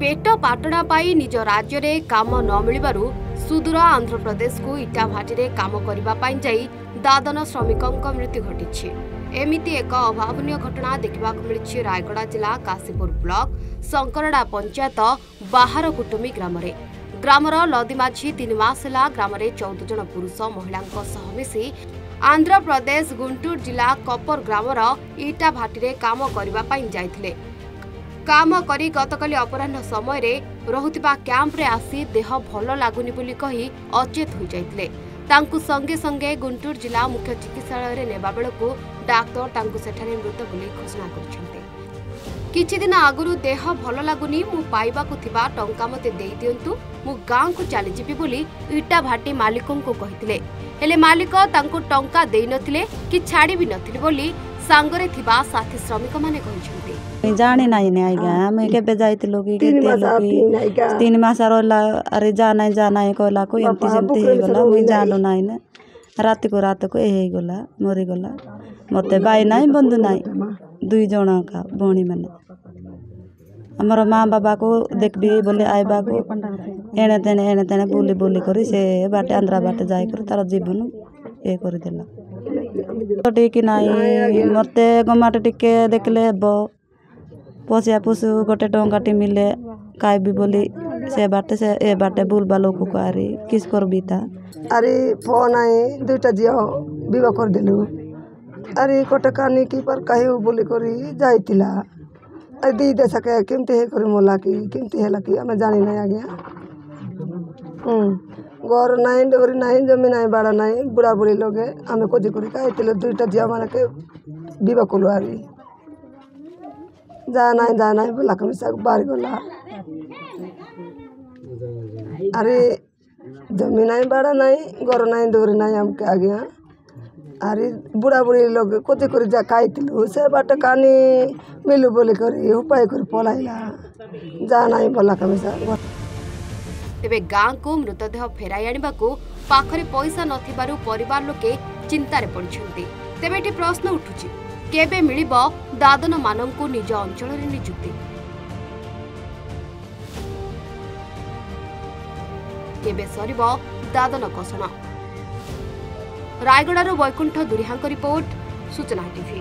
पेट पाटणा पाई निज राज्य रे काम न मिलिबारु सुदूर आंध्र प्रदेश को इटा भाटी काम करने जाई दादन श्रमिकों मृत्यु घटी। एमिति एक अभावनीय घटना देखा मिली रायगड़ा जिला काशीपुर ब्लॉक शंकरडा पंचायत बाहर कुटुमी ग्रामर लदीमाझी 3 मास ग्राम 14 जन पुरुष महिला मिसी आंध्र प्रदेश गुंटूर जिला कपर ग्रामर इटा भाटी काम करने जाइथिले। काम करी गतकाली अपराह्न समय रे रहुतिबा कैंप रे आसी देह भल लागुनी बोली कही अचेत हो जाइथिले। तांकु संगे संगे गुंटूर जिला मुख्य चिकित्सालय रे नेबा बेलकु डाक्टर तांकु सेठारे मृत बोली घोषणा करछन्ते। किछि दिन आगुरु देह भल लागुनी मु पाइबाकु थिबा टंका मते देई दियंतु मु गां को चली जिबि बोली इटा भाटी मालिकों को कहिथिले। हेले मालिक तांकु टंका देई नथिले कि छाड़ी भी नथिले बोली सांगरे थिबा साथी श्रमिक माने कहिसन्ते। जानी नहीं ने आइगा मैं केबे जाइतिलो कि केते लोकी 3 मास रहला अरे जाना कहला को एंती सेंती हे गला मुई जानो नाही ने रात को हे गला मरि गला मते बाई नाही बंधु नाही 2 जण का भणी माने हमर मां बाबा को देखबी बोले आइबा को एने तेने बोली करी से बाटे आंध्रा बाटे जाय कर तार जीवन ए कर देला तो ठीक नाही मते गमाटे टिके देखले बो पसिया पुसु गोटे टंकाटी मिले खाइबी बोली से ए बाटे बुलबा लोक को आरी किस करबी ता अरे फोन आए 2टा जियो विवाह कर देलु अरे कोटकानी की पर कहियो बोली करी जाइतिला अरे दी दे सके केमते हे करी मोला की केमते हेला की हमें जानी नहीं आ गया घर नहीं डोरी नहीं जमीन नहीं बाड़ा नहीं बुढ़ा बुढ़ी लोग हमें खोजी करी खाइतिले 2टा जियो माने के विवाह कलु आरी जाना बोला कमी सब बाहर गला अरे जमीन नहीं बड़ा नहीं घर नहीं डोरी नहीं हम आ गया अरे बुढ़ा बुढ़ी लोग कोते कर जा खाइलु से बाट कानी मिलू बोली करी उपाय कर पलाइला जा नहीं बोला कमी सब तेबे गां को मृतदेह फेराई आनिबा को पाखरे पैसा नथिबारु परिवार लोके चिंतारे पड़िछन्ति। तेबे एटी प्रश्न उठुछि केबे मिलिबो दादन मानंकु निज अंचल रे नियुक्ति केबे सरिबो दादन कोषण। रायगड़ार वैकुंठ दुरिहांक रिपोर्ट सूचना टीवी।